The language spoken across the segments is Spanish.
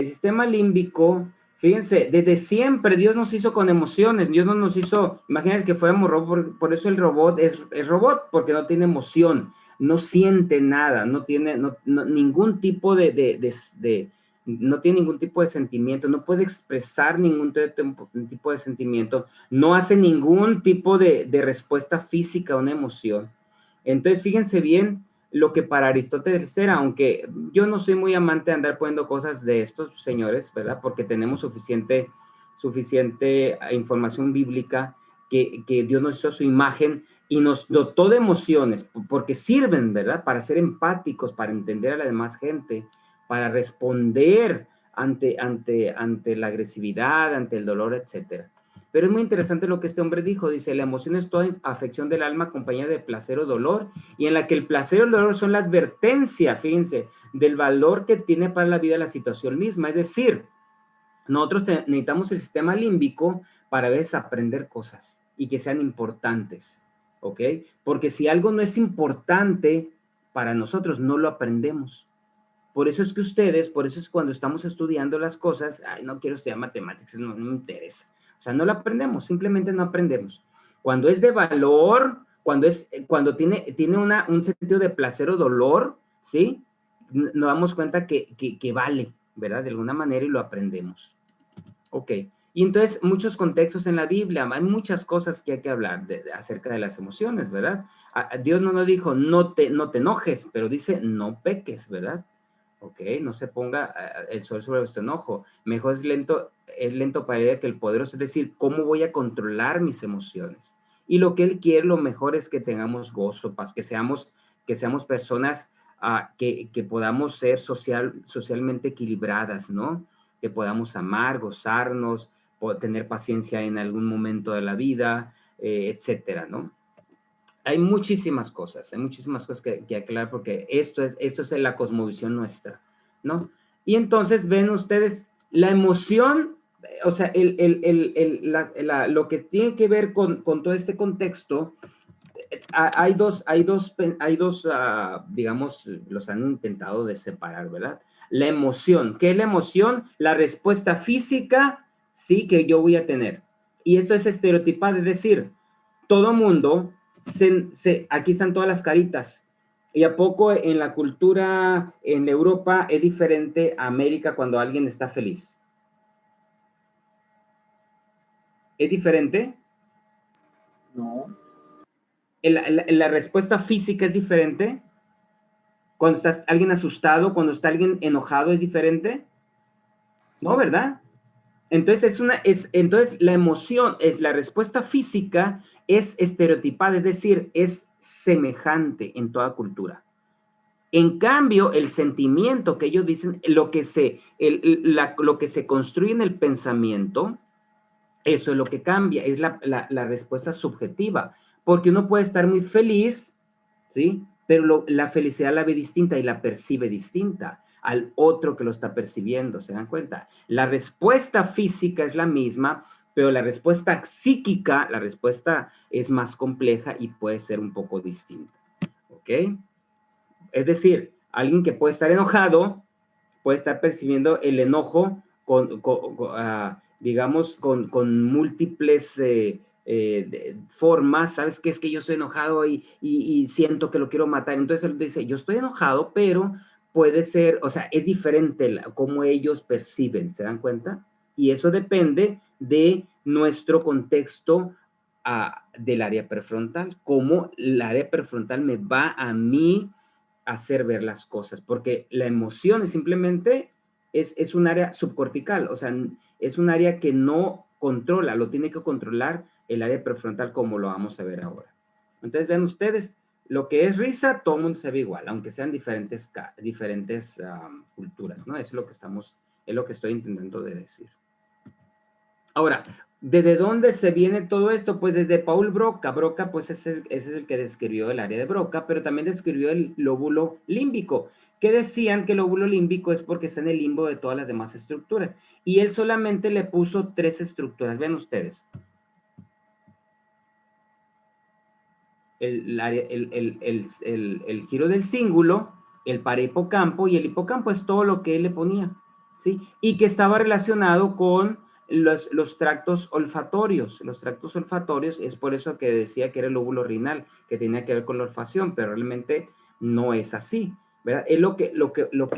sistema límbico, fíjense, desde siempre Dios nos hizo con emociones. Dios no nos hizo, imagínense que fuéramos robot, por eso el robot es robot, porque no tiene emoción, no siente nada, no tiene ningún tipo no tiene ningún tipo de sentimiento, no puede expresar ningún tipo de sentimiento, no hace ningún tipo de respuesta física a una emoción. Entonces, fíjense bien lo que para Aristóteles era, aunque yo no soy muy amante de andar poniendo cosas de estos señores, ¿verdad? Porque tenemos suficiente información bíblica que Dios nos hizo su imagen y nos dotó de emociones, porque sirven, ¿verdad? Para ser empáticos, para entender a la demás gente, para responder ante la agresividad, ante el dolor, etcétera. Pero es muy interesante lo que este hombre dijo. Dice, la emoción es toda afección del alma acompañada de placer o dolor, y en la que el placer o el dolor son la advertencia, fíjense, del valor que tiene para la vida la situación misma. Es decir, nosotros necesitamos el sistema límbico para a veces aprender cosas y que sean importantes, ¿ok? Porque si algo no es importante para nosotros, no lo aprendemos. Por eso es que por eso es cuando estamos estudiando las cosas, ay, no quiero estudiar matemáticas, no me interesa. O sea, no lo aprendemos, simplemente no aprendemos. Cuando es de valor, cuando tiene un sentido de placer o dolor, ¿sí? Nos damos cuenta que vale, ¿verdad? De alguna manera y lo aprendemos. Ok. Y entonces, muchos contextos en la Biblia, hay muchas cosas que hay que hablar acerca de las emociones, ¿verdad? Dios no nos dijo, no te enojes, pero dice, no peques, ¿verdad? Ok, no se ponga el sol sobre vuestro enojo. Mejor es lento para ella que el poderoso. Es decir, ¿cómo voy a controlar mis emociones? Y lo que Él quiere, lo mejor es que tengamos gozo, paz, que seamos personas que podamos ser socialmente equilibradas, ¿no? Que podamos amar, gozarnos, tener paciencia en algún momento de la vida, etcétera, ¿no? Hay muchísimas cosas que aclarar porque esto es la cosmovisión nuestra, ¿no? Y entonces ven ustedes la emoción, o sea, lo que tiene que ver con todo este contexto, hay dos, digamos, los han intentado de separar, ¿verdad? La emoción, ¿qué es la emoción? La respuesta física, sí, que yo voy a tener. Y eso es estereotipado, es decir, todo mundo, aquí están todas las caritas. ¿Y a poco en la cultura, en Europa, es diferente a América cuando alguien está feliz? ¿Es diferente? No. ¿La respuesta física es diferente? Cuando está alguien asustado, cuando está alguien enojado, ¿es diferente? No, ¿verdad? Entonces, entonces la emoción, la respuesta física es estereotipada, es decir, es semejante en toda cultura. En cambio, el sentimiento que ellos dicen, lo que se construye en el pensamiento, eso es lo que cambia, es la respuesta subjetiva, porque uno puede estar muy feliz, ¿sí? Pero la felicidad la ve distinta y la percibe distinta al otro que lo está percibiendo, ¿se dan cuenta? La respuesta física es la misma, pero la respuesta psíquica, la respuesta es más compleja y puede ser un poco distinta, ¿ok? Es decir, alguien que puede estar enojado, puede estar percibiendo el enojo digamos, con múltiples formas. ¿Sabes qué? Es que yo estoy enojado y siento que lo quiero matar. Entonces él dice, yo estoy enojado, pero puede ser, o sea, es diferente cómo ellos perciben, ¿se dan cuenta? Y eso depende de nuestro contexto del área prefrontal, cómo el área prefrontal me va a mí hacer ver las cosas, porque la emoción es simplemente es un área subcortical, o sea, es un área que no controla, lo tiene que controlar el área prefrontal como lo vamos a ver ahora. Entonces, vean ustedes, lo que es risa, todo el mundo se ve igual, aunque sean diferentes culturas, ¿no? Es lo que estoy intentando de decir. Ahora, ¿desde dónde se viene todo esto? Pues desde Paul Broca. Broca, pues ese es el que describió el área de Broca, pero también describió el lóbulo límbico, que decían que el lóbulo límbico es porque está en el limbo de todas las demás estructuras. Y él solamente le puso 3 estructuras. Ven ustedes. El giro del cíngulo, el parahipocampo, y el hipocampo es todo lo que él le ponía. ¿sí? Y que estaba relacionado con los tractos olfatorios. Los tractos olfatorios es por eso que decía que era el lóbulo renal, que tenía que ver con la olfacción, pero realmente no es así, ¿verdad? Es lo que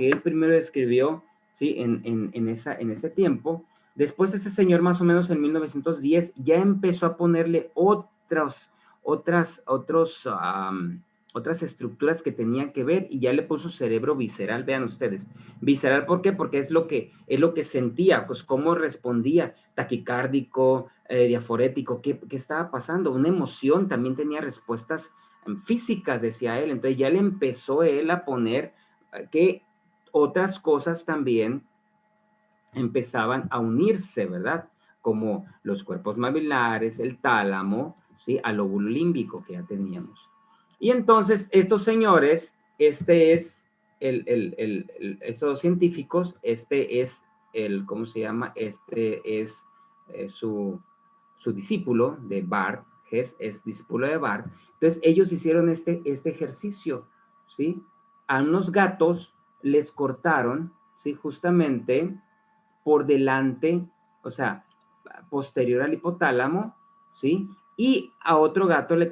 él primero describió, ¿sí? En ese tiempo. Después ese señor, más o menos en 1910, ya empezó a ponerle otras estructuras que tenían que ver y ya le puso cerebro visceral, vean ustedes. Visceral, ¿por qué? Porque es lo que sentía, pues cómo respondía, taquicárdico, diaforético, ¿qué estaba pasando? Una emoción, también tenía respuestas físicas, decía él. Entonces ya le empezó él a poner que otras cosas también empezaban a unirse, ¿verdad? Como los cuerpos mamilares, el tálamo, ¿sí? Al lóbulo límbico que ya teníamos. Y entonces estos señores, estos científicos, ¿cómo se llama? Este es su discípulo de Barth, Hess es discípulo de Barth. Entonces ellos hicieron este ejercicio, ¿sí? A unos gatos les cortaron, ¿sí? Justamente por delante, o sea, posterior al hipotálamo, ¿sí? Y a otro gato le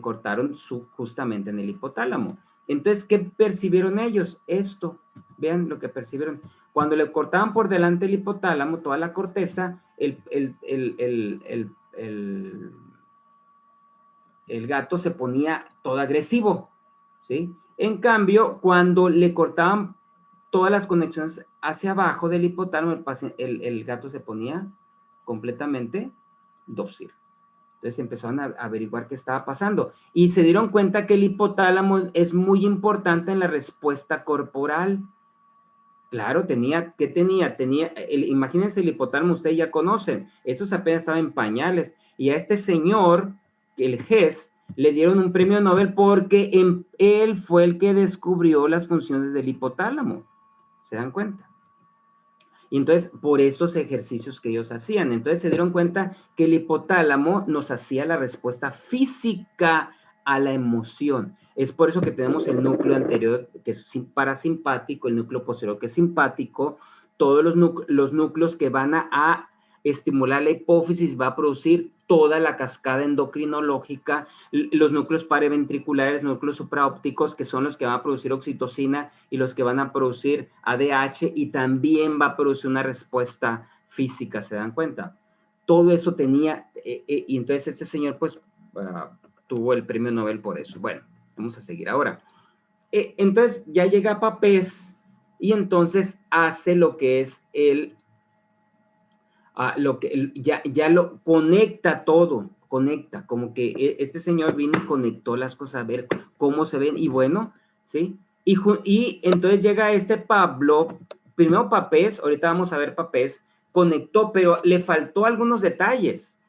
cortaron justamente en el hipotálamo. Entonces, ¿qué percibieron ellos? Esto, vean lo que percibieron. Cuando le cortaban por delante el hipotálamo, toda la corteza, el gato se ponía todo agresivo, ¿sí? En cambio, cuando le cortaban todas las conexiones hacia abajo del hipotálamo, el gato se ponía completamente dócil. Entonces empezaron a averiguar qué estaba pasando y se dieron cuenta que el hipotálamo es muy importante en la respuesta corporal. Claro, ¿qué tenía? Imagínense el hipotálamo, ustedes ya conocen, estos apenas estaban en pañales y a este señor, el Hess, le dieron un premio Nobel porque él fue el que descubrió las funciones del hipotálamo. ¿Se dan cuenta? Y entonces, por esos ejercicios que ellos hacían, entonces se dieron cuenta que el hipotálamo nos hacía la respuesta física a la emoción. Es por eso que tenemos el núcleo anterior, que es parasimpático, el núcleo posterior, que es simpático, todos los núcleos que van a estimular la hipófisis, va a producir toda la cascada endocrinológica, los núcleos paraventriculares, núcleos supraópticos, que son los que van a producir oxitocina y los que van a producir ADH, y también va a producir una respuesta física, ¿se dan cuenta? Todo eso tenía, y entonces este señor pues tuvo el premio Nobel por eso. Bueno, vamos a seguir ahora. Entonces ya llega Papez y entonces hace lo que es ya lo conecta todo, conecta, como que este señor vino y conectó las cosas a ver cómo se ven, y bueno, ¿sí? Y entonces llega este Pablo, primero Papez, ahorita vamos a ver Papez, conectó, pero le faltó algunos detalles,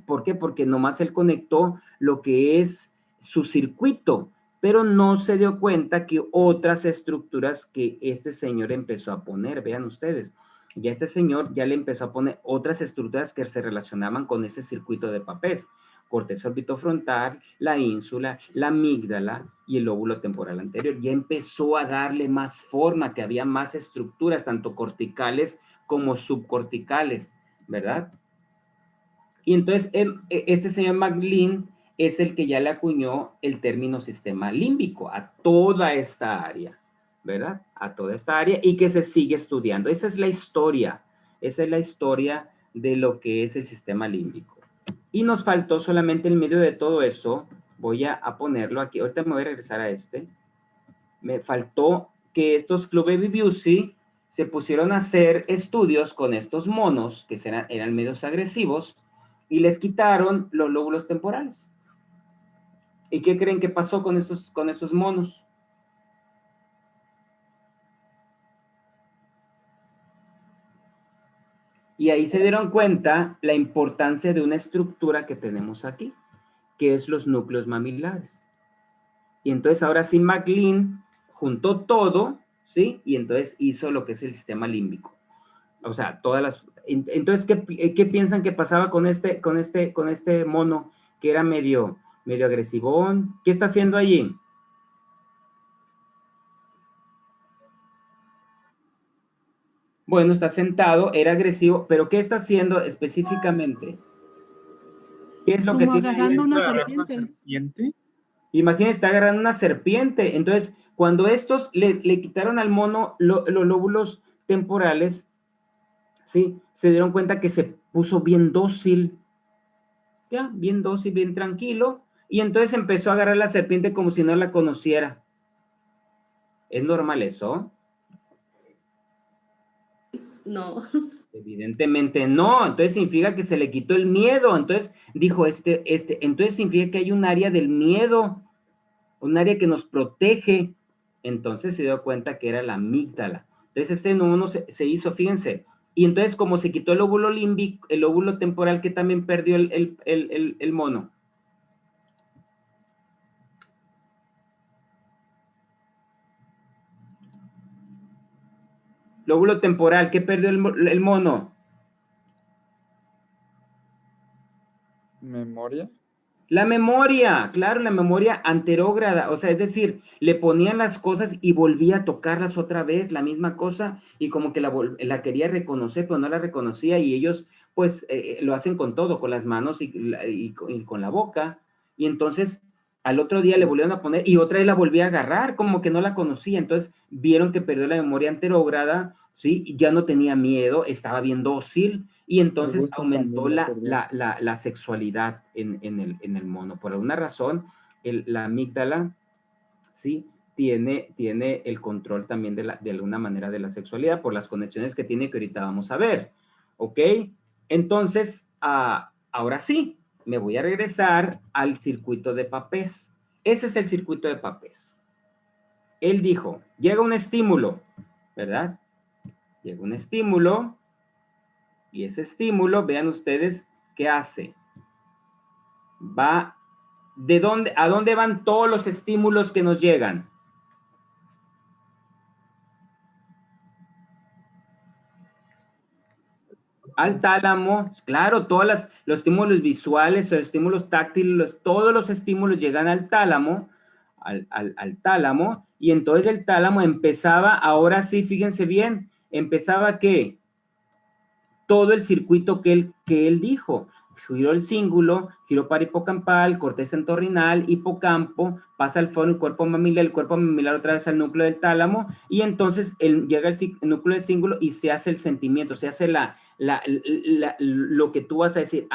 ¿por qué? Porque nomás él conectó lo que es su circuito, pero no se dio cuenta que otras estructuras que este señor empezó a poner, vean ustedes, ya este señor ya le empezó a poner otras estructuras que se relacionaban con ese circuito de Papez: corteza orbitofrontal, la ínsula, la amígdala y el lóbulo temporal anterior. Ya empezó a darle más forma, que había más estructuras, tanto corticales como subcorticales, ¿verdad? Y entonces este señor MacLean es el que ya le acuñó el término sistema límbico a toda esta área, ¿verdad? A toda esta área, y que se sigue estudiando. Esa es la historia de lo que es el sistema límbico. Y nos faltó solamente en medio de todo eso, voy a ponerlo aquí, ahorita me voy a regresar a me faltó que estos Club Baby Busey se pusieron a hacer estudios con estos monos que eran medios agresivos y les quitaron los lóbulos temporales. ¿Y qué creen que pasó con estos monos? Y ahí se dieron cuenta la importancia de una estructura que tenemos aquí, que es los núcleos mamilares. Y entonces ahora sí MacLean juntó todo, ¿sí? Y entonces hizo lo que es el sistema límbico. O sea, entonces, ¿qué piensan que pasaba con este mono que era medio agresivón? ¿Qué está haciendo allí? Bueno, está sentado, era agresivo, pero ¿qué está haciendo específicamente? ¿Qué es lo que Como tiene ahí? agarrando una ¿Agarrar una serpiente. serpiente? Imagínense, está agarrando una serpiente. Entonces, cuando estos le quitaron al mono los lóbulos temporales, ¿sí? Se dieron cuenta que se puso bien dócil, ya, bien dócil, bien tranquilo, y entonces empezó a agarrar la serpiente como si no la conociera. ¿Es normal eso? No. Evidentemente no, entonces significa que se le quitó el miedo, entonces dijo entonces significa que hay un área del miedo, un área que nos protege, entonces se dio cuenta que era la amígdala, entonces este mono se hizo, fíjense, y entonces como se quitó el óvulo límbico, el óvulo temporal que también perdió el mono. Lóbulo temporal, ¿qué perdió el mono? ¿Memoria? La memoria, claro, la memoria anterógrada, o sea, es decir, le ponían las cosas y volvía a tocarlas otra vez, la misma cosa, y como que la quería reconocer, pero no la reconocía, y ellos, pues, lo hacen con todo, con las manos y con la boca, y entonces al otro día le volvieron a poner, y otra vez la volvía a agarrar, como que no la conocía, entonces vieron que perdió la memoria anterógrada, ¿sí? Y ya no tenía miedo, estaba bien dócil, y entonces aumentó la sexualidad en el mono. Por alguna razón, la amígdala, ¿sí? Tiene el control también de alguna manera de la sexualidad por las conexiones que tiene que ahorita vamos a ver. ¿Ok? Entonces, ahora sí, me voy a regresar al circuito de Papez. Ese es el circuito de Papez. Él dijo, llega un estímulo, ¿verdad? Llega un estímulo, y ese estímulo, vean ustedes qué hace. Va, ¿a dónde van todos los estímulos que nos llegan? Al tálamo, claro, los estímulos visuales, los estímulos táctiles, todos los estímulos llegan al tálamo, al tálamo, y entonces el tálamo empezaba, ahora sí, fíjense bien, empezaba ¿qué? Todo el circuito que él dijo. Giró el cíngulo, giró para hipocampal, corteza entorrinal, hipocampo, pasa al fondo, el cuerpo mamilar otra vez al núcleo del tálamo, y entonces llega el núcleo del cíngulo y se hace el sentimiento, se hace lo que tú vas a decir,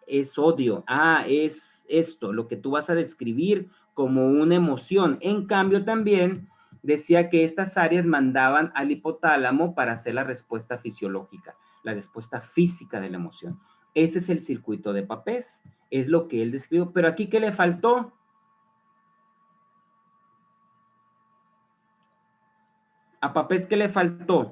es odio, es esto, lo que tú vas a describir como una emoción. En cambio, también decía que estas áreas mandaban al hipotálamo para hacer la respuesta fisiológica, la respuesta física de la emoción. Ese es el circuito de Papez, es lo que él describió. Pero aquí, ¿qué le faltó? A Papez, ¿qué le faltó?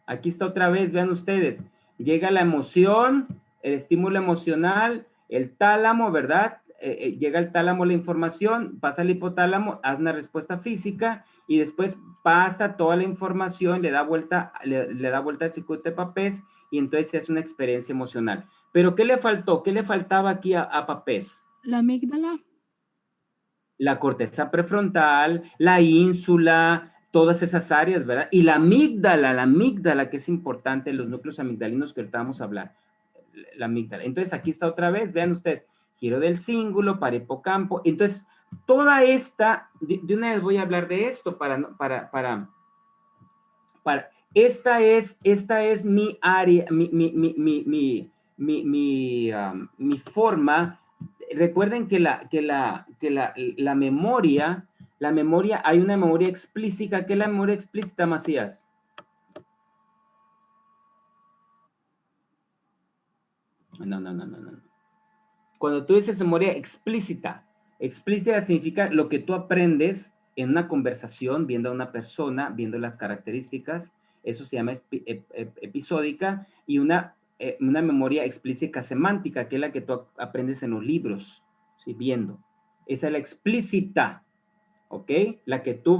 Aquí está otra vez, vean ustedes. Llega la emoción, el estímulo emocional, el tálamo, ¿verdad? Llega al tálamo la información, pasa al hipotálamo, hace una respuesta física y después pasa toda la información, le da vuelta al circuito de Papez y entonces se hace una experiencia emocional. Pero ¿qué le faltó? ¿Qué le faltaba aquí a Papez? La amígdala. La corteza prefrontal, la ínsula, todas esas áreas, ¿verdad? Y la amígdala que es importante, los núcleos amigdalinos que ahorita vamos a hablar, la amígdala. Entonces aquí está otra vez, vean ustedes, giro del cíngulo, para hipocampo. Entonces, toda esta, de una vez voy a hablar de esto esta es mi área, mi forma. Recuerden que la memoria, hay una memoria explícita. ¿Qué es la memoria explícita, Macías? No. Cuando tú dices memoria explícita significa lo que tú aprendes en una conversación, viendo a una persona, viendo las características, eso se llama episódica, y una memoria explícita semántica, que es la que tú aprendes en los libros, ¿sí? Viendo. Esa es la explícita, ¿ok? La que tú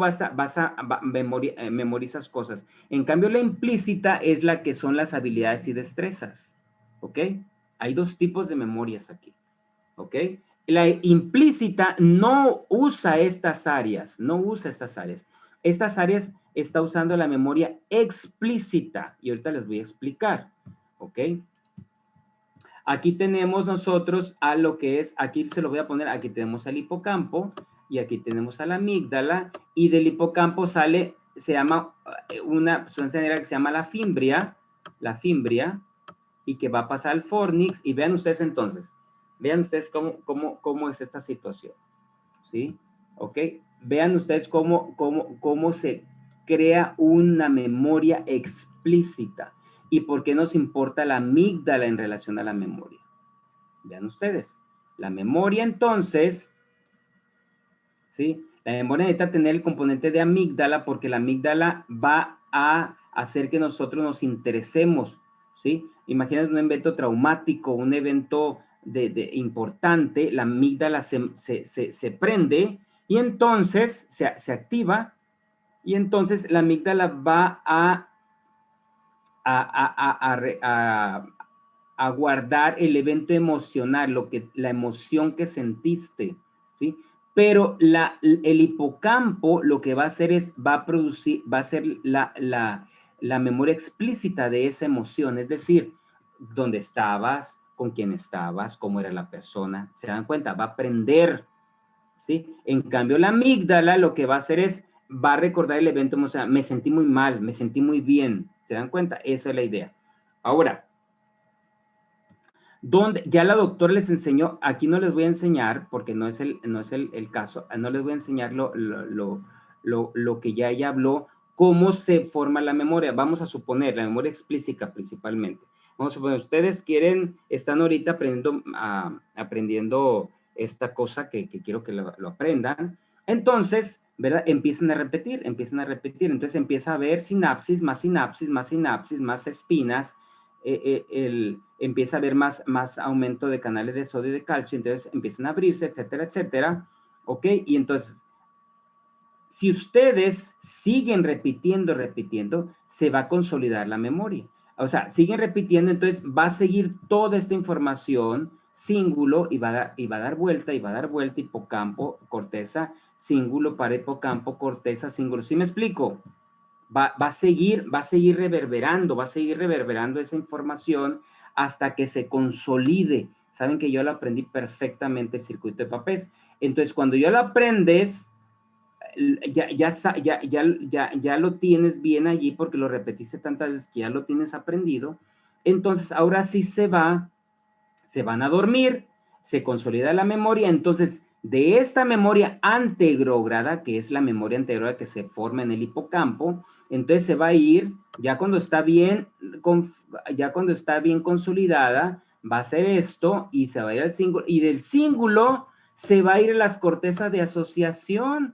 memorizas cosas. En cambio, la implícita es la que son las habilidades y destrezas, ¿ok? Hay dos tipos de memorias aquí. ¿Ok? La implícita no usa estas áreas, estas áreas está usando la memoria explícita y ahorita les voy a explicar, ¿ok? Aquí tenemos nosotros a lo que es, aquí se lo voy a poner, aquí tenemos al hipocampo y aquí tenemos a la amígdala y del hipocampo sale, se llama una sustancia negra que se llama la fimbria, y que va a pasar al fornix y vean ustedes entonces, vean ustedes cómo es esta situación, ¿sí? ¿Ok? Vean ustedes cómo se crea una memoria explícita. ¿Y por qué nos importa la amígdala en relación a la memoria? Vean ustedes. La memoria, entonces, ¿sí? La memoria necesita tener el componente de amígdala porque la amígdala va a hacer que nosotros nos interesemos, ¿sí? Imagínate un evento traumático, un evento importante, la amígdala se prende y entonces se activa y entonces la amígdala va a guardar el evento emocional, la emoción que sentiste, ¿sí? Pero el hipocampo lo que va a hacer es, va a ser la memoria explícita de esa emoción, es decir, dónde estabas, con quién estabas, cómo era la persona, ¿se dan cuenta? Va a aprender, ¿sí? En cambio, la amígdala lo que va a hacer es, va a recordar el evento emocional, me sentí muy mal, me sentí muy bien, ¿se dan cuenta? Esa es la idea. Ahora, donde ya la doctora les enseñó, aquí no les voy a enseñar, porque no es el caso, no les voy a enseñar lo que ya ella habló, cómo se forma la memoria. Vamos a suponer, la memoria explícita principalmente. Vamos a suponer, ustedes están ahorita aprendiendo esta cosa que quiero que lo aprendan. Entonces, ¿verdad? Empiezan a repetir. Entonces empieza a haber sinapsis, más espinas, empieza a haber más aumento de canales de sodio y de calcio, entonces empiezan a abrirse, etcétera, etcétera, ¿ok? Y entonces, si ustedes siguen repitiendo, se va a consolidar la memoria. O sea, siguen repitiendo, entonces va a seguir toda esta información, cíngulo, y va a dar vuelta, hipocampo, corteza, cíngulo para hipocampo, corteza, cíngulo. ¿Sí me explico? Va a seguir reverberando esa información hasta que se consolide. Saben que yo lo aprendí perfectamente, el circuito de Papez. Entonces, cuando ya lo aprendes, ya lo tienes bien allí porque lo repetiste tantas veces que ya lo tienes aprendido. Entonces, ahora sí se van a dormir, se consolida la memoria. Entonces, de esta memoria antegrograda, que es la memoria antegrograda que se forma en el hipocampo, entonces se va a ir, ya cuando está bien consolidada, va a hacer esto y se va a ir al cíngulo, y del cíngulo se va a ir a las cortezas de asociación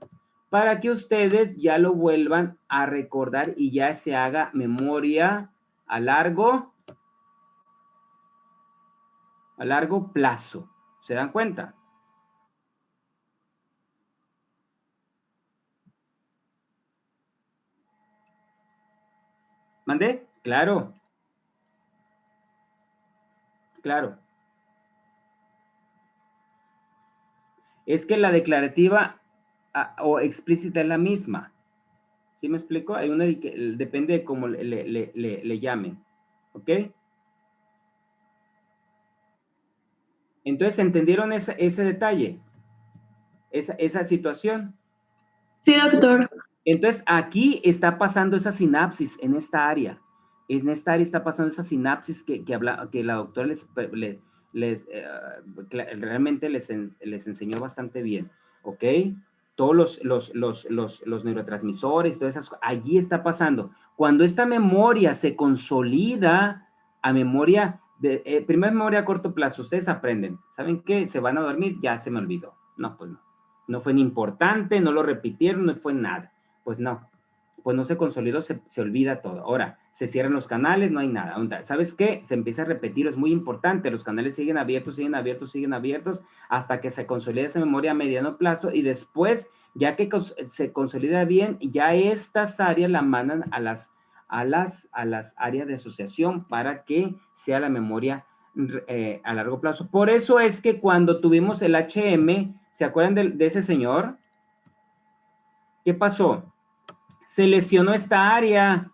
para que ustedes ya lo vuelvan a recordar y ya se haga memoria a largo plazo. ¿Se dan cuenta? ¿Mandé? Claro. Claro. Es que la declarativa o explícita es la misma. ¿Sí me explico? Hay una que depende de cómo le llamen. ¿Ok? Entonces, ¿entendieron ese detalle? Esa situación. Sí, doctor. Entonces, aquí está pasando esa sinapsis en esta área. En esta área está pasando esa sinapsis que la doctora realmente les enseñó bastante bien. ¿Ok? Todos los neurotransmisores, todas esas cosas, allí está pasando. Cuando esta memoria se consolida a memoria, primera memoria a corto plazo, ustedes aprenden. ¿Saben qué? Se van a dormir, ya se me olvidó. No, pues no. No fue ni importante, no lo repitieron, no fue nada. Pues no se consolidó, se olvida todo. Ahora, se cierran los canales, no hay nada. ¿Sabes qué? Se empieza a repetir, es muy importante, los canales siguen abiertos, hasta que se consolida esa memoria a mediano plazo y después, ya que se consolida bien, ya estas áreas la mandan a las áreas de asociación para que sea la memoria a largo plazo. Por eso es que cuando tuvimos el HM, ¿se acuerdan de ese señor? ¿Qué pasó? se lesionó esta área.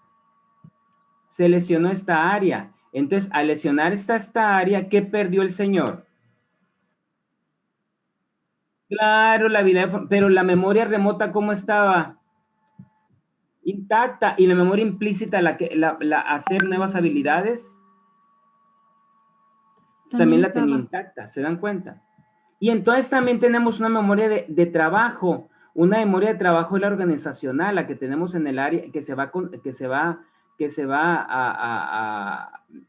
Se lesionó esta área. Entonces, al lesionar esta área, ¿qué perdió el señor? Claro, la habilidad, pero la memoria remota, ¿cómo estaba? Intacta. Y la memoria implícita, hacer nuevas habilidades, también la tenía intacta, ¿se dan cuenta? Y entonces también tenemos una memoria de trabajo, una memoria de trabajo de la organizacional, la que tenemos en el área, que se va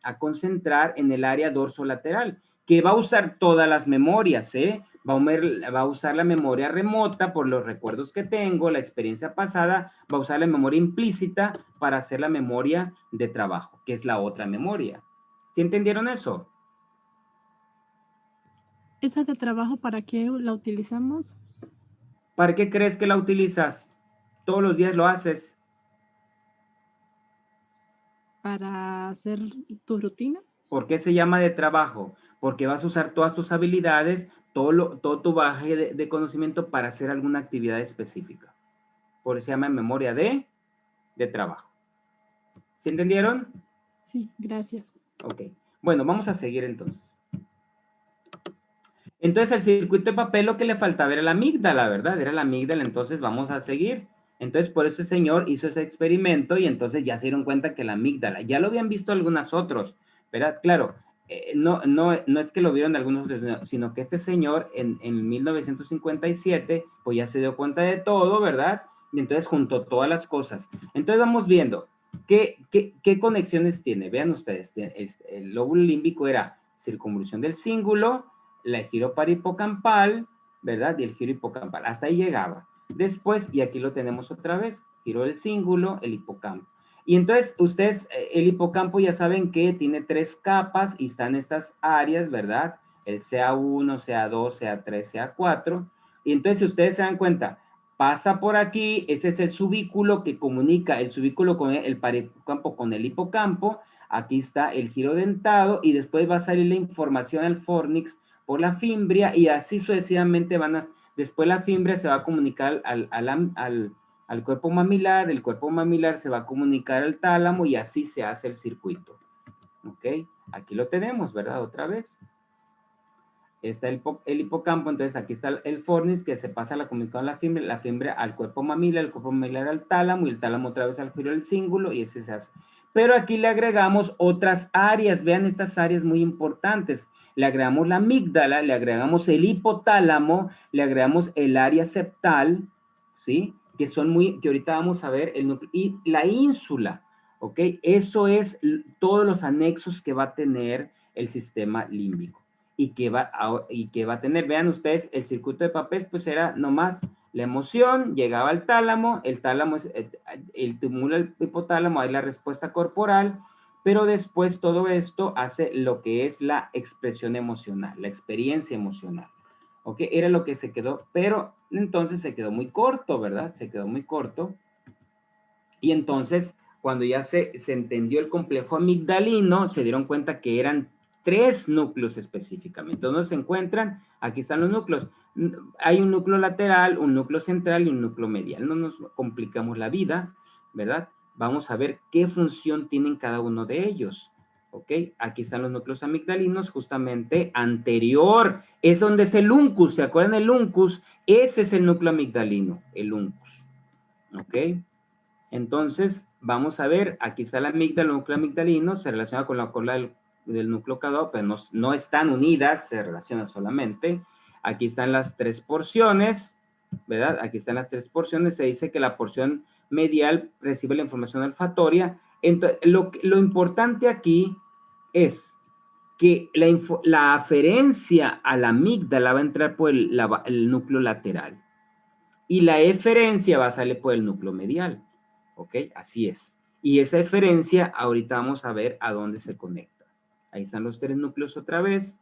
a concentrar en el área dorsolateral, que va a usar todas las memorias, ¿eh? Va a usar la memoria remota por los recuerdos que tengo, la experiencia pasada, va a usar la memoria implícita para hacer la memoria de trabajo, que es la otra memoria. ¿Sí entendieron eso? ¿Esa de trabajo para qué la utilizamos? ¿Para qué crees que la utilizas? Todos los días lo haces. ¿Para hacer tu rutina? ¿Por qué se llama de trabajo? Porque vas a usar todas tus habilidades, todo tu bagaje de conocimiento para hacer alguna actividad específica. Por eso se llama memoria de trabajo. ¿Sí entendieron? Sí, gracias. Ok. Bueno, vamos a seguir entonces. Entonces, el circuito de papel lo que le faltaba era la amígdala, ¿verdad? Era la amígdala, entonces vamos a seguir. Entonces, por eso ese señor hizo ese experimento y entonces ya se dieron cuenta que la amígdala, ya lo habían visto algunos otros, ¿verdad? Claro, no es que lo vieron algunos otros, sino que este señor en 1957, pues ya se dio cuenta de todo, ¿verdad? Y entonces juntó todas las cosas. Entonces vamos viendo, ¿qué conexiones tiene? Vean ustedes, el lóbulo límbico era circunvolución del cíngulo, la giro parihipocampal, ¿verdad? Y el giro hipocampal. Hasta ahí llegaba. Después, y aquí lo tenemos otra vez, giro del cíngulo, el hipocampo. Y entonces, ustedes, el hipocampo ya saben que tiene 3 capas y están estas áreas, ¿verdad? El CA1, CA2, CA3, CA4. Y entonces, si ustedes se dan cuenta, pasa por aquí, ese es el subículo que comunica el subículo con el parihipocampo con el hipocampo. Aquí está el giro dentado y después va a salir la información al fornix por la fimbria y así sucesivamente después la fimbria se va a comunicar al cuerpo mamilar, el cuerpo mamilar se va a comunicar al tálamo y así se hace el circuito. ¿Ok? Aquí lo tenemos, ¿verdad? Otra vez. Está el hipocampo, entonces aquí está el fornix que se pasa la comunicación a la fimbria al cuerpo mamilar, el cuerpo mamilar al tálamo y el tálamo otra vez al giro del cíngulo y ese se hace. Pero aquí le agregamos otras áreas, vean estas áreas muy importantes. Le agregamos la amígdala, le agregamos el hipotálamo, le agregamos el área septal, ¿sí? Que ahorita vamos a ver, el núcleo, y la ínsula, ¿ok? Eso es todos los anexos que va a tener el sistema límbico y que va a tener, vean ustedes, el circuito de papel, pues era nomás la emoción, llegaba al tálamo, el tálamo es el túmulo del hipotálamo, hay la respuesta corporal, pero después todo esto hace lo que es la expresión emocional, la experiencia emocional. ¿Ok? Era lo que se quedó, pero entonces se quedó muy corto, ¿verdad? Se quedó muy corto. Y entonces, cuando ya se entendió el complejo amigdalino, se dieron cuenta que eran 3 núcleos específicamente. ¿Dónde se encuentran? Aquí están los núcleos. Hay un núcleo lateral, un núcleo central y un núcleo medial. No nos complicamos la vida, ¿verdad? Vamos a ver qué función tienen cada uno de ellos. ¿Ok? Aquí están los núcleos amigdalinos, justamente anterior. Es donde es el uncus. ¿Se acuerdan del uncus? Ese es el núcleo amigdalino, el uncus. ¿Ok? Entonces, vamos a ver, aquí está la amígdala, el núcleo amigdalino, se relaciona con la cola del núcleo caudado, pero no están unidas, se relacionan solamente. Aquí están las 3 porciones, ¿verdad? Aquí están las 3 porciones, se dice que la porción medial recibe la información olfatoria. Entonces, lo importante aquí es que la aferencia a la amígdala va a entrar por el núcleo lateral y la eferencia va a salir por el núcleo medial. ¿Ok? Así es. Y esa eferencia, ahorita vamos a ver a dónde se conecta. Ahí están los 3 núcleos otra vez.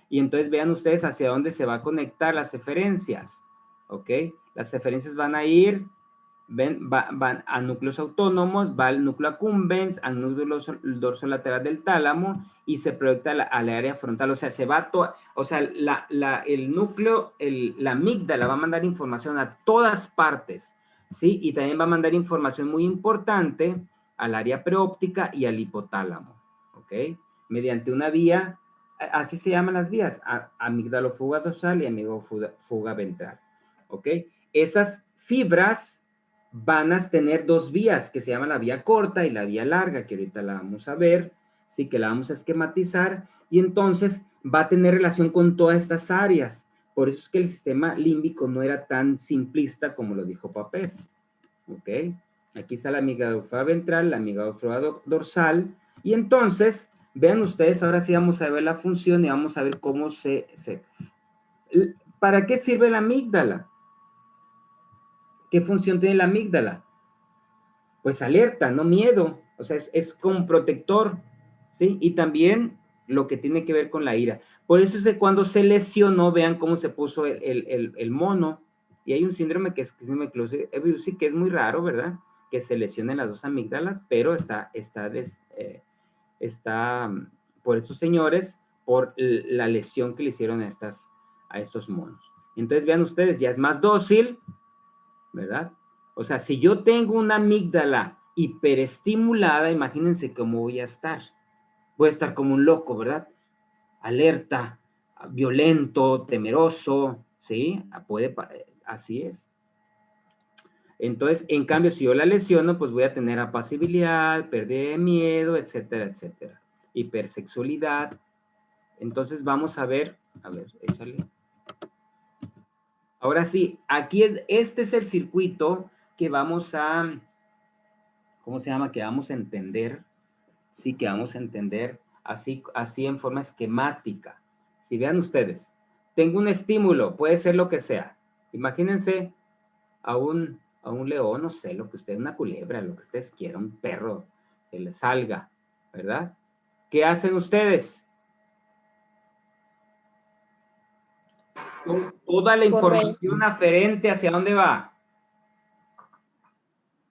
Y entonces vean ustedes hacia dónde se va a conectar las eferencias. ¿Ok? Las eferencias van a ir, van a núcleos autónomos, va al núcleo accumbens, al núcleo dorsolateral del tálamo y se proyecta a la área frontal. O sea, se va o sea, el núcleo, la amígdala va a mandar información a todas partes. ¿sí? Y también va a mandar información muy importante al área preóptica y al hipotálamo, ¿ok? Mediante una vía, así se llaman las vías, amigdalofuga dorsal y amigdalofuga ventral, ¿ok? Esas fibras van a tener dos vías que se llaman la vía corta y la vía larga, que ahorita la vamos a ver, sí, que la vamos a esquematizar, y entonces va a tener relación con todas estas áreas. Por eso es que el sistema límbico no era tan simplista como lo dijo Papez, ¿ok? Aquí está la amigdalofuga ventral, la amigdalofuga dorsal, y entonces, vean ustedes, ahora sí vamos a ver la función y vamos a ver cómo ¿Para qué sirve la amígdala? ¿Qué función tiene la amígdala? Pues alerta, no miedo, o sea, es como un protector, ¿sí? Y también lo que tiene que ver con la ira. Por eso es que cuando se lesionó, vean cómo se puso el mono, y hay un síndrome que es síndrome de que es muy raro, ¿verdad? Que se lesionen las dos amígdalas, pero está por estos señores, por la lesión que le hicieron a estos monos. Entonces, vean ustedes, ya es más dócil, ¿verdad? O sea, si yo tengo una amígdala hiperestimulada, imagínense cómo voy a estar. Voy a estar como un loco, ¿verdad? Alerta, violento, temeroso, ¿sí? Así es. Entonces, en cambio, si yo la lesiono, pues voy a tener apacibilidad, pérdida de miedo, etcétera, etcétera. Hipersexualidad. Entonces, vamos a ver, échale. Ahora sí, este es el circuito que vamos a, ¿cómo se llama? Que vamos a entender, sí, que vamos a entender así en forma esquemática. Si vean ustedes, tengo un estímulo, puede ser lo que sea. Imagínense a un león, no sé, lo que ustedes, una culebra, lo que ustedes quieran, un perro que les salga, ¿verdad? ¿Qué hacen ustedes? Toda la información aferente, ¿hacia dónde va?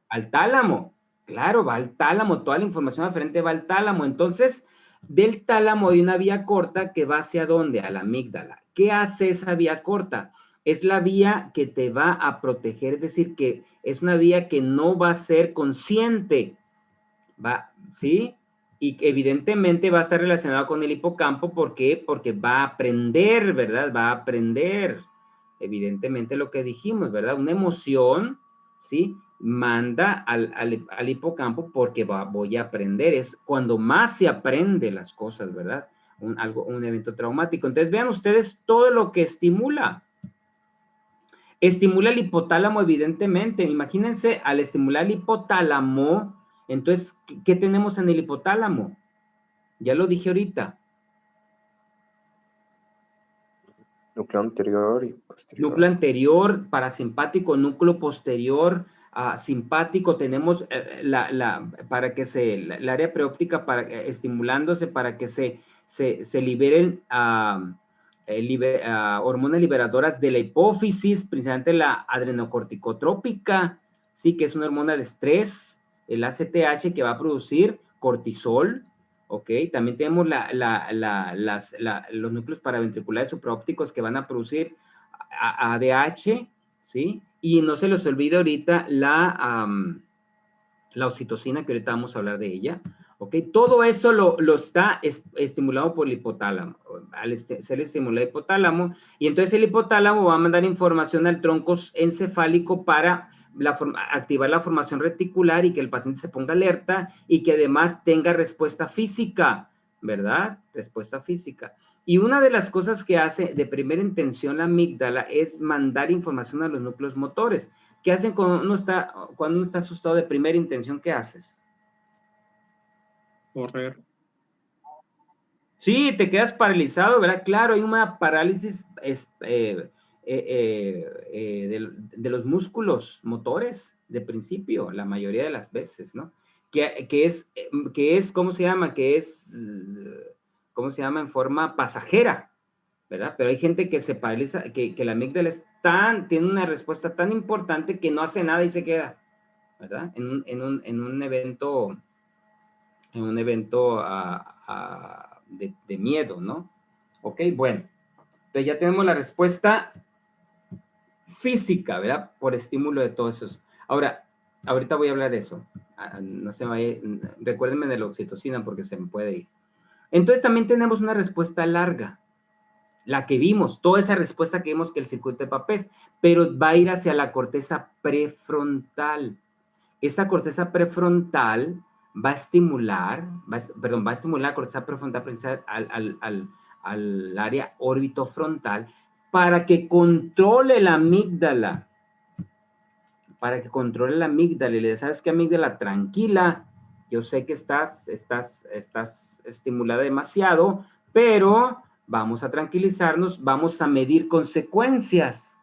Al tálamo. Claro, va al tálamo, toda la información aferente va al tálamo. Entonces, del tálamo hay una vía corta que va hacia dónde? A la amígdala. ¿Qué hace esa vía corta? Es la vía que te va a proteger, es decir, que es una vía que no va a ser consciente, ¿sí? Y evidentemente va a estar relacionado con el hipocampo. ¿Por qué? Porque va a aprender, ¿verdad? Va a aprender, evidentemente lo que dijimos, ¿verdad? Una emoción, ¿sí? Manda al hipocampo porque voy a aprender. Es cuando más se aprende las cosas, ¿verdad? Un evento traumático. Entonces, vean ustedes todo lo que estimula. Estimula el hipotálamo, evidentemente. Imagínense, al estimular el hipotálamo, entonces, ¿qué tenemos en el hipotálamo? Ya lo dije ahorita. Núcleo anterior y posterior. Núcleo anterior, parasimpático, núcleo posterior, simpático. Tenemos para que el área preóptica estimulándose para que se liberen hormonas liberadoras de la hipófisis, principalmente la adrenocorticotrópica, sí, que es una hormona de estrés, el ACTH, que va a producir cortisol, ¿ok? También tenemos los núcleos paraventriculares supraópticos que van a producir ADH, ¿sí? Y no se les olvide ahorita la oxitocina, que ahorita vamos a hablar de ella, ¿ok? Todo eso lo está estimulado por el hipotálamo, al ser estimulado el hipotálamo, y entonces el hipotálamo va a mandar información al tronco encefálico para activar la formación reticular y que el paciente se ponga alerta y que además tenga respuesta física, ¿verdad? Respuesta física. Y una de las cosas que hace de primera intención la amígdala es mandar información a los núcleos motores. ¿Qué hacen cuando uno está asustado de primera intención? ¿Qué haces? Correr. Sí, te quedas paralizado, ¿verdad? Claro, hay una parálisis de los músculos motores de principio, la mayoría de las veces, ¿no? Que es, ¿cómo se llama? ¿Cómo se llama? En forma pasajera, ¿verdad? Pero hay gente que se paraliza, que la amígdala tiene una respuesta tan importante que no hace nada y se queda, ¿verdad? En un evento de miedo, ¿no? Ok, bueno. Entonces ya tenemos la respuesta física, ¿verdad? Por estímulo de todos esos. Ahora, ahorita voy a hablar de eso. No se vaya, recuérdenme de la oxitocina porque se me puede ir. Entonces también tenemos una respuesta larga, la que vimos, toda esa respuesta que vimos que el circuito de Papez, pero va a ir hacia la corteza prefrontal. Esa corteza prefrontal va a estimular la corteza prefrontal al área orbitofrontal para que controle la amígdala. Y le ¿sabes qué, amígdala? Tranquila, yo sé que estás estimulada demasiado, pero vamos a tranquilizarnos, vamos a medir consecuencias,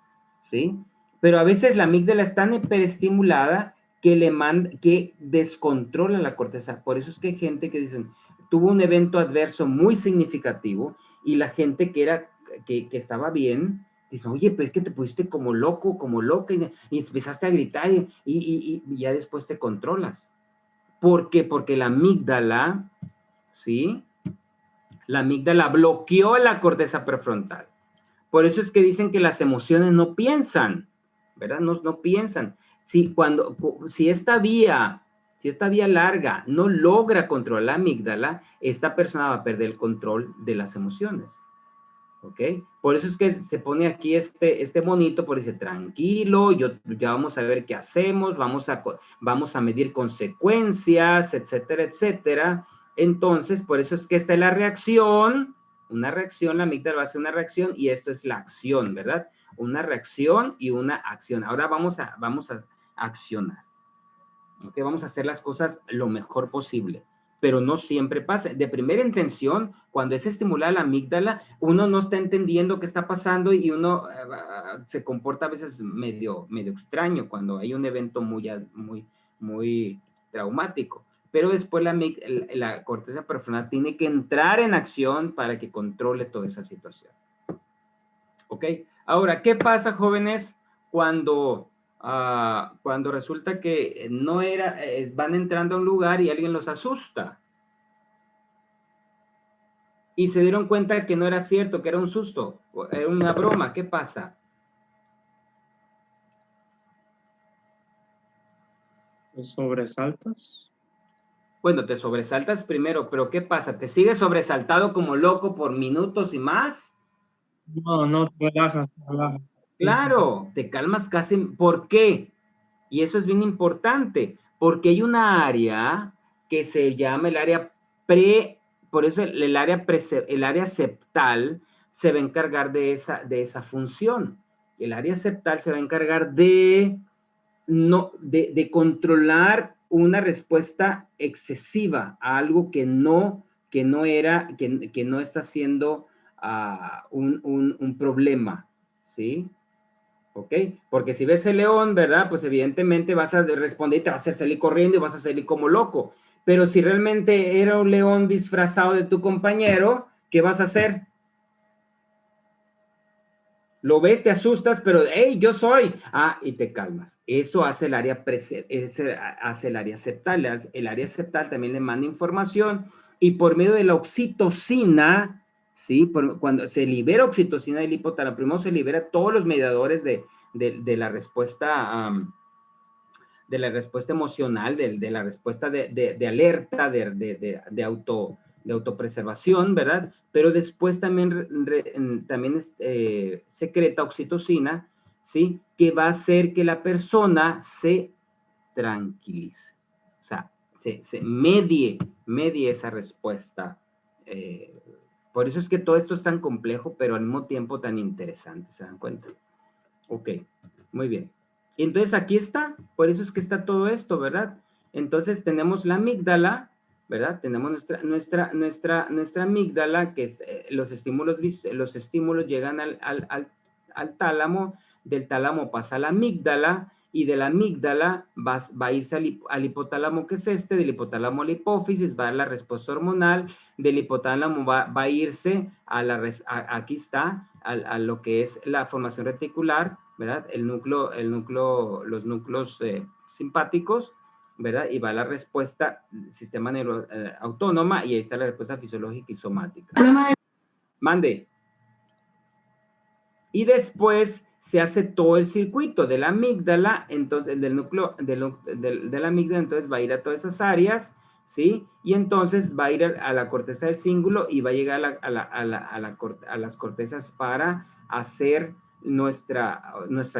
¿sí? Pero a veces la amígdala es tan hiperestimulada que descontrola la corteza. Por eso es que hay gente que dicen, tuvo un evento adverso muy significativo y la gente que estaba bien, dice, oye, pero es que te pusiste como loco, como loca, y empezaste a gritar y ya después te controlas. ¿Por qué? Porque la amígdala, ¿sí? La amígdala bloqueó la corteza prefrontal. Por eso es que dicen que las emociones no piensan, ¿verdad? No piensan. Si esta vía larga no logra controlar la amígdala, esta persona va a perder el control de las emociones. ¿Ok? Por eso es que se pone aquí este monito, por dice, tranquilo, ya vamos a ver qué hacemos, vamos a medir consecuencias, etcétera, etcétera. Entonces, por eso es que esta es la reacción, una reacción, la amígdala va a hacer una reacción y esto es la acción, ¿verdad? Una reacción y una acción. Ahora vamos a accionar. ¿Ok? Vamos a hacer las cosas lo mejor posible, pero no siempre pasa. De primera intención, cuando es estimulada la amígdala, uno no está entendiendo qué está pasando y uno se comporta a veces medio extraño cuando hay un evento muy traumático. Pero después la corteza prefrontal tiene que entrar en acción para que controle toda esa situación. ¿Ok? Ahora, ¿qué pasa, jóvenes, cuando resulta que van entrando a un lugar y alguien los asusta? Y se dieron cuenta que no era cierto, que era un susto, era una broma. ¿Qué pasa? ¿Te sobresaltas? Bueno, te sobresaltas primero, pero ¿qué pasa? ¿Te sigues sobresaltado como loco por minutos y más? No, te relajas, te relajas. Claro, te calmas casi. ¿Por qué? Y eso es bien importante, porque hay una área que se llama el área por eso el área septal se va a encargar de esa función. El área septal se va a encargar de controlar una respuesta excesiva a algo que no está siendo un problema, ¿sí? ¿Ok? Porque si ves el león, ¿verdad? Pues evidentemente vas a responder y te vas a hacer salir corriendo y vas a salir como loco. Pero si realmente era un león disfrazado de tu compañero, ¿qué vas a hacer? Lo ves, te asustas, pero hey, yo soy. Y te calmas. Eso hace el área septal. El área septal también le manda información y por medio de la oxitocina, ¿sí? Cuando se libera oxitocina del hipotálamo, primero se libera todos los mediadores de la respuesta emocional, de la respuesta de alerta, de autopreservación, ¿verdad? Pero después también secreta oxitocina, ¿sí? Que va a hacer que la persona se tranquilice. O sea, se medie esa respuesta. Por eso es que todo esto es tan complejo, pero al mismo tiempo tan interesante, ¿se dan cuenta? Ok, muy bien. Entonces aquí está, por eso es que está todo esto, ¿verdad? Entonces tenemos la amígdala, ¿verdad? Tenemos nuestra amígdala, que es, los estímulos llegan al tálamo, del tálamo pasa a la amígdala, y de la amígdala va a irse al hipotálamo, que es del hipotálamo a la hipófisis, va a la respuesta hormonal, del hipotálamo va a irse aquí está, a lo que es la formación reticular, ¿verdad? Los núcleos simpáticos, ¿verdad? Y va la respuesta sistema autónoma y ahí está la respuesta fisiológica y somática. Mande. Y después se hace todo el circuito de la amígdala, entonces del núcleo de la amígdala, entonces va a ir a todas esas áreas, ¿sí? Y entonces va a ir a la corteza del cíngulo y va a llegar a las cortezas para hacer nuestra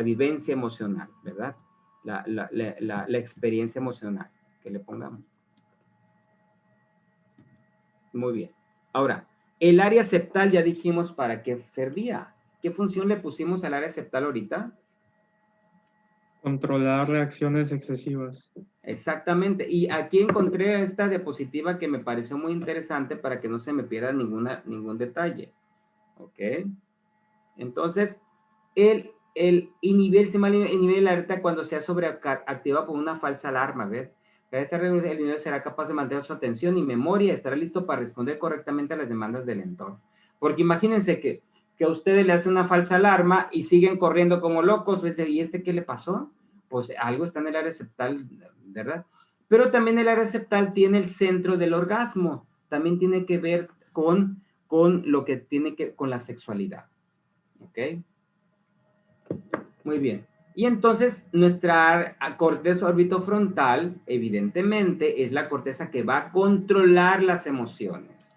vivencia emocional, ¿verdad? La experiencia emocional que le pongamos. Muy bien. Ahora, el área septal ya dijimos para qué servía. ¿Qué función le pusimos al área septal ahorita? Controlar reacciones excesivas. Exactamente. Y aquí encontré esta diapositiva que me pareció muy interesante para que no se me pierda ningún detalle. ¿Ok? Entonces, el inhibir la alerta cuando sea sobreactiva por una falsa alarma, ¿ves? El individuo será capaz de mantener su atención y memoria, estará listo para responder correctamente a las demandas del entorno. Porque imagínense que a ustedes le hacen una falsa alarma y siguen corriendo como locos, ¿ves? ¿Y qué le pasó? Pues algo está en el área septal, ¿verdad? Pero también el área septal tiene el centro del orgasmo, también tiene que ver con lo que tiene que con la sexualidad. ¿Ok? Muy bien. Y entonces nuestra corteza orbitofrontal, evidentemente, es la corteza que va a controlar las emociones.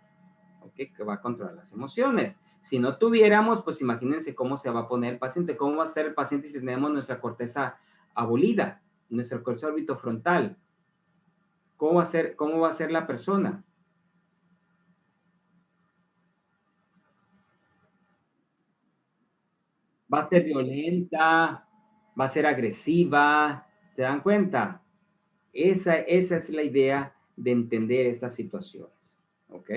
¿Ok? Que va a controlar las emociones. Si no tuviéramos, pues imagínense cómo se va a poner el paciente, cómo va a ser el paciente si tenemos nuestra corteza abolida, nuestra corteza orbitofrontal. ¿Cómo va a ser la persona? Va a ser violenta, va a ser agresiva, ¿se dan cuenta? Esa es la idea de entender estas situaciones, ¿ok?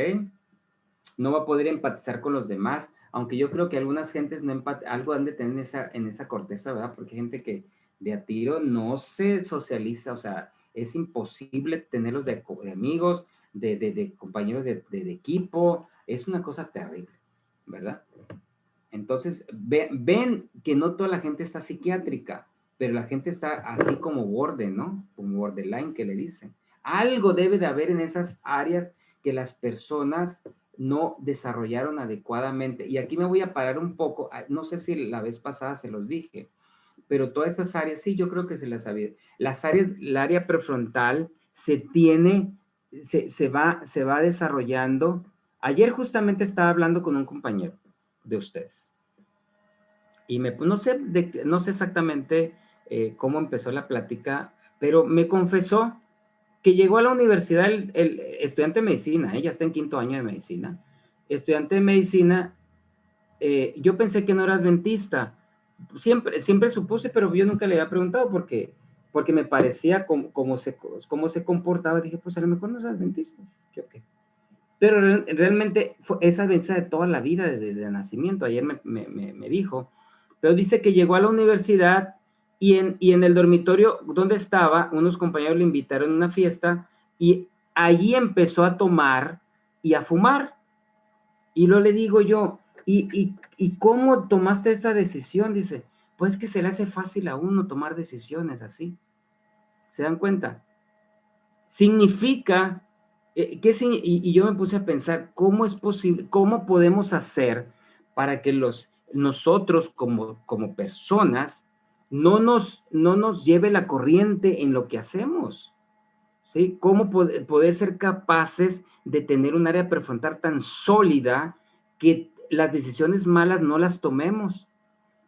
No va a poder empatizar con los demás, aunque yo creo que algunas gentes algo han de tener en esa corteza, ¿verdad? Porque hay gente que de a tiro no se socializa, o sea, es imposible tenerlos de amigos, de compañeros de equipo, es una cosa terrible, ¿verdad? Entonces, ven que no toda la gente está psiquiátrica, pero la gente está así como borde, ¿no? Como borderline que le dicen. Algo debe de haber en esas áreas que las personas no desarrollaron adecuadamente. Y aquí me voy a parar un poco, no sé si la vez pasada se los dije, pero todas estas áreas, sí, yo creo que se las sabía. Las áreas, el área prefrontal se va desarrollando. Ayer justamente estaba hablando con un compañero de ustedes. Y no sé exactamente cómo empezó la plática, pero me confesó que llegó a la universidad el estudiante de medicina, ya está en 5º año de medicina, estudiante de medicina, yo pensé que no era adventista, siempre supuse, pero yo nunca le había preguntado porque me parecía cómo se comportaba, dije, pues a lo mejor no es adventista, ¿qué? Pero realmente es adventista de toda la vida, desde nacimiento. Ayer me dijo, pero dice que llegó a la universidad y en el dormitorio donde estaba, unos compañeros le invitaron a una fiesta y allí empezó a tomar y a fumar. Y luego le digo yo, ¿y cómo tomaste esa decisión? Dice, pues que se le hace fácil a uno tomar decisiones así. ¿Se dan cuenta? Significa... y yo me puse a pensar, ¿cómo es posible, cómo podemos hacer para que nosotros como personas no nos lleve la corriente en lo que hacemos? ¿Sí? ¿Cómo poder ser capaces de tener un área prefrontal tan sólida que las decisiones malas no las tomemos?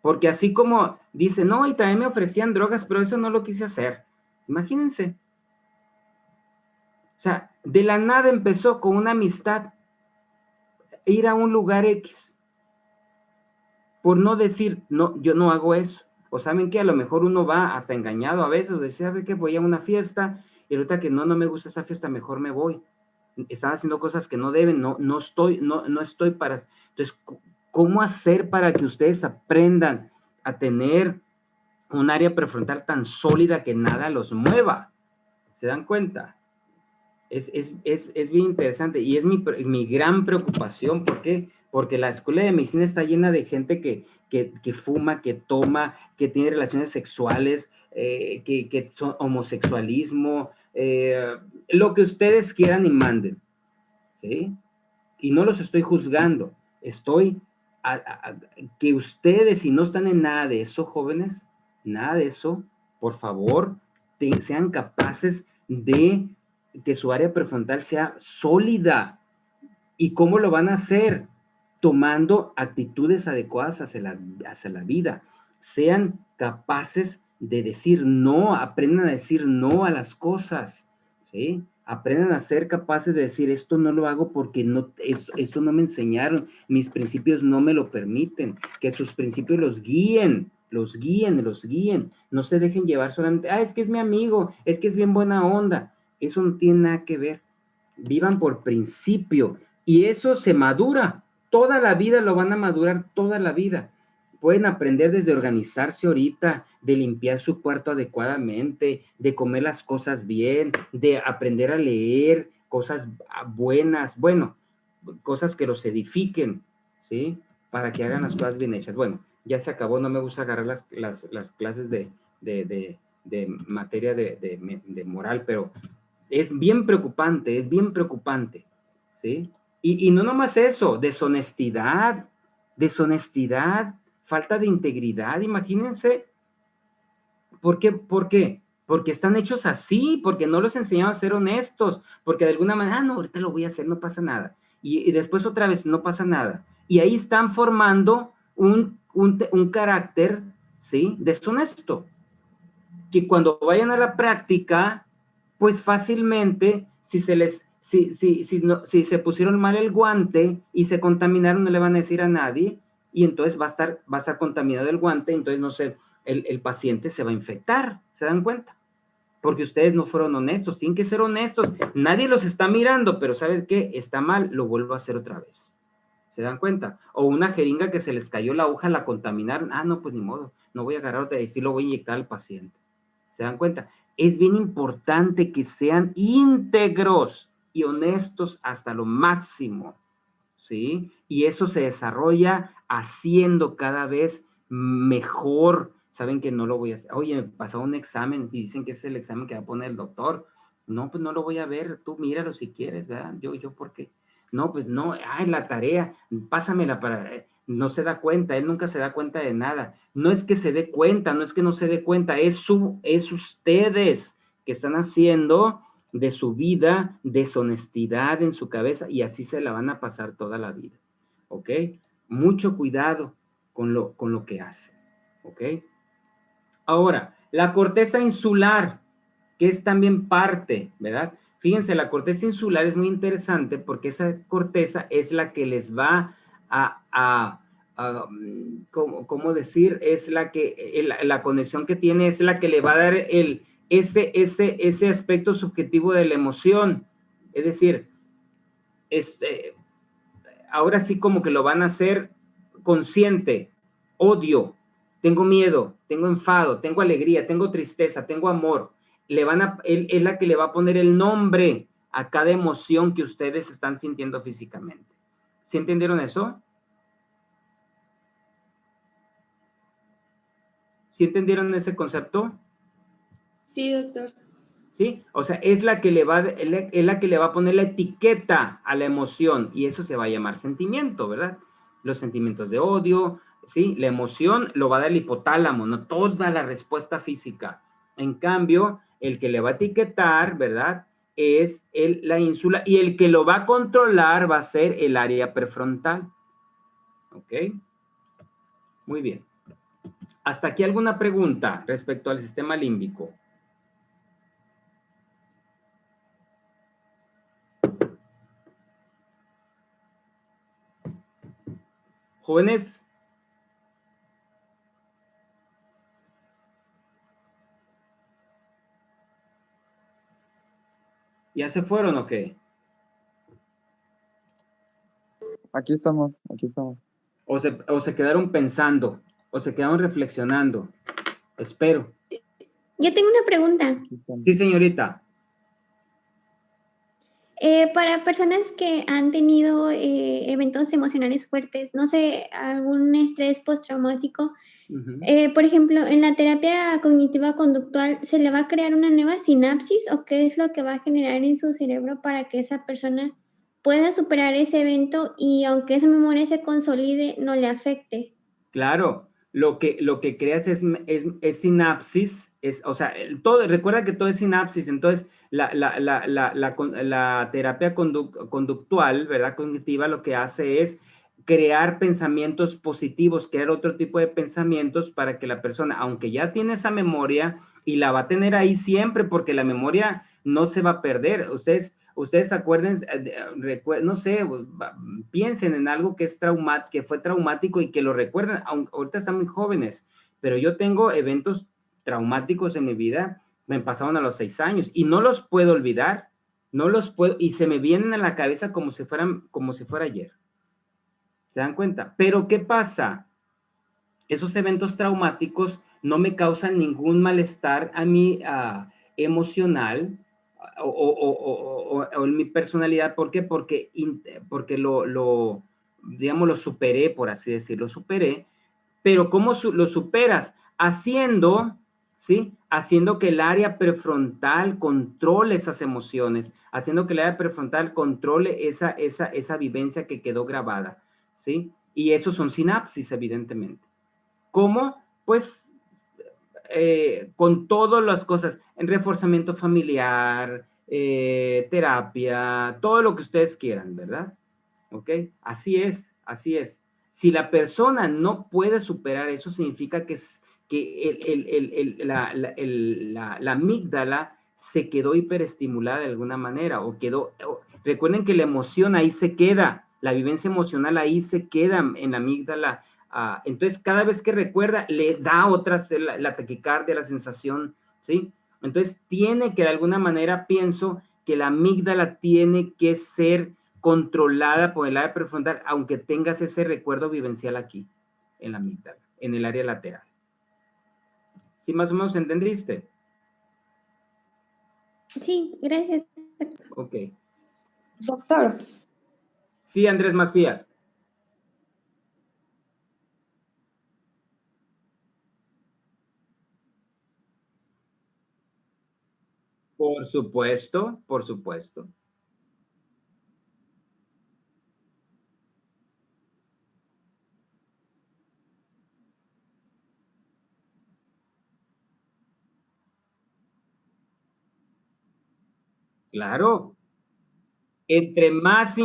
Porque así como dice, no, y también me ofrecían drogas, pero eso no lo quise hacer. Imagínense. O sea, de la nada empezó con una amistad, ir a un lugar X, por no decir, no, yo no hago eso. O saben que a lo mejor uno va hasta engañado a veces, decía, ¿sabe qué? Voy a una fiesta y ahorita que no me gusta esa fiesta, mejor me voy. Están haciendo cosas que no deben, no estoy para... Entonces, ¿cómo hacer para que ustedes aprendan a tener un área prefrontal tan sólida que nada los mueva? ¿Se dan cuenta? Es bien interesante y es mi gran preocupación. ¿Por qué? Porque la escuela de medicina está llena de gente que fuma, que toma, que tiene relaciones sexuales, que son homosexualismo, lo que ustedes quieran y manden, ¿sí? Y no los estoy juzgando, estoy que ustedes, si no están en nada de eso, jóvenes, nada de eso, por favor, sean capaces de que su área prefrontal sea sólida. ¿Y cómo lo van a hacer? Tomando actitudes adecuadas hacia la vida. Sean capaces de decir no, aprendan a decir no a las cosas, ¿sí? Aprendan a ser capaces de decir, esto no lo hago porque no, esto no me enseñaron, mis principios no me lo permiten, que sus principios los guíen. No se dejen llevar solamente, es que es mi amigo, es que es bien buena onda. Eso no tiene nada que ver. Vivan por principio y eso se madura. Toda la vida lo van a madurar, toda la vida. Pueden aprender desde organizarse ahorita, de limpiar su cuarto adecuadamente, de comer las cosas bien, de aprender a leer cosas buenas, bueno, cosas que los edifiquen, ¿sí? Para que hagan las cosas bien hechas. Bueno, ya se acabó, no me gusta agarrar las clases de materia de moral, pero es bien preocupante, ¿sí? Y no nomás eso, deshonestidad, falta de integridad, imagínense. ¿Por qué? Porque están hechos así, porque no los enseñaron a ser honestos, porque de alguna manera, no, ahorita lo voy a hacer, no pasa nada. Y después otra vez, no pasa nada. Y ahí están formando un carácter, ¿sí? Deshonesto, que cuando vayan a la práctica, pues fácilmente, si se pusieron mal el guante y se contaminaron, no le van a decir a nadie, y entonces va a estar contaminado el guante, entonces no sé, el paciente se va a infectar, ¿se dan cuenta? Porque ustedes no fueron honestos, tienen que ser honestos, nadie los está mirando, pero ¿saben qué? Está mal, lo vuelvo a hacer otra vez. ¿Se dan cuenta? O una jeringa que se les cayó la hoja, la contaminaron, no, pues ni modo, no voy a agarrar otra y sí lo voy a inyectar al paciente. ¿Se dan cuenta? Es bien importante que sean íntegros y honestos hasta lo máximo, ¿sí? Y eso se desarrolla haciendo cada vez mejor. Saben que no lo voy a hacer. Oye, me pasó un examen y dicen que es el examen que va a poner el doctor. No, pues no lo voy a ver. Tú míralo si quieres, ¿verdad? Yo, ¿por qué? No, pues no, la tarea, pásamela para... No se da cuenta, él nunca se da cuenta de nada. No es que se dé cuenta, no es que no se dé cuenta, es ustedes que están haciendo de su vida deshonestidad en su cabeza y así se la van a pasar toda la vida, ¿ok? Mucho cuidado con lo que hacen, ¿ok? Ahora, la corteza insular, que es también parte, ¿verdad? Fíjense, la corteza insular es muy interesante porque esa corteza es la que les va ¿cómo decir? Es la que, la conexión que tiene es la que le va a dar ese aspecto subjetivo de la emoción. Es decir, ahora sí como que lo van a hacer consciente, odio, tengo miedo, tengo enfado, tengo alegría, tengo tristeza, tengo amor. Él es la que le va a poner el nombre a cada emoción que ustedes están sintiendo físicamente. ¿Sí entendieron eso? ¿Sí entendieron ese concepto? Sí, doctor. ¿Sí? O sea, es la que le va a poner la etiqueta a la emoción y eso se va a llamar sentimiento, ¿verdad? Los sentimientos de odio, ¿sí? La emoción lo va a dar el hipotálamo, no toda la respuesta física. En cambio, el que le va a etiquetar, ¿verdad? Es la ínsula y el que lo va a controlar va a ser el área prefrontal. ¿Ok? Muy bien. ¿Hasta aquí alguna pregunta respecto al sistema límbico? Jóvenes. ¿Ya se fueron o qué? Aquí estamos. O se quedaron pensando, o se quedaron reflexionando. Espero. Yo tengo una pregunta. Sí, señorita. Para personas que han tenido eventos emocionales fuertes, no sé, algún estrés postraumático, por ejemplo, en la terapia cognitiva conductual, ¿se le va a crear una nueva sinapsis o qué es lo que va a generar en su cerebro para que esa persona pueda superar ese evento y aunque esa memoria se consolide, no le afecte. Claro, lo que creas es sinapsis, o sea, todo, recuerda que todo es sinapsis, entonces la terapia conductual, ¿verdad? Cognitiva, lo que hace es crear pensamientos positivos, crear otro tipo de pensamientos para que la persona, aunque ya tiene esa memoria, y la va a tener ahí siempre, porque la memoria no se va a perder. Ustedes acuérdense, no sé, piensen en algo que fue traumático y que lo recuerden, ahorita están muy jóvenes, pero yo tengo eventos traumáticos en mi vida, me pasaron a los 6 años y no los puedo olvidar, y se me vienen a la cabeza como si fuera ayer. ¿Se dan cuenta? Pero ¿qué pasa? Esos eventos traumáticos no me causan ningún malestar a mí emocional o en mi personalidad. ¿Por qué? Porque digamos, lo superé, por así decirlo, superé. Pero ¿cómo lo superas? ¿Sí? Haciendo que el área prefrontal controle esas emociones, haciendo que el área prefrontal controle esa vivencia que quedó grabada, ¿sí? Y esos son sinapsis, evidentemente. ¿Cómo? Pues con todas las cosas, en reforzamiento familiar, terapia, todo lo que ustedes quieran, ¿verdad? ¿Ok? Así es, así es. Si la persona no puede superar eso, significa que la amígdala se quedó hiperestimulada de alguna manera, recuerden que la emoción ahí se queda, la vivencia emocional ahí se queda en la amígdala. Entonces, cada vez que recuerda, le da la taquicardia, la sensación, ¿sí? Entonces, tiene que de alguna manera, pienso que la amígdala tiene que ser controlada por el área prefrontal, aunque tengas ese recuerdo vivencial aquí, en la amígdala, en el área lateral. ¿Sí más o menos entendiste? Sí, gracias. Ok. Doctor, Sí, Andrés Macías. Por supuesto, por supuesto. Claro. Entre más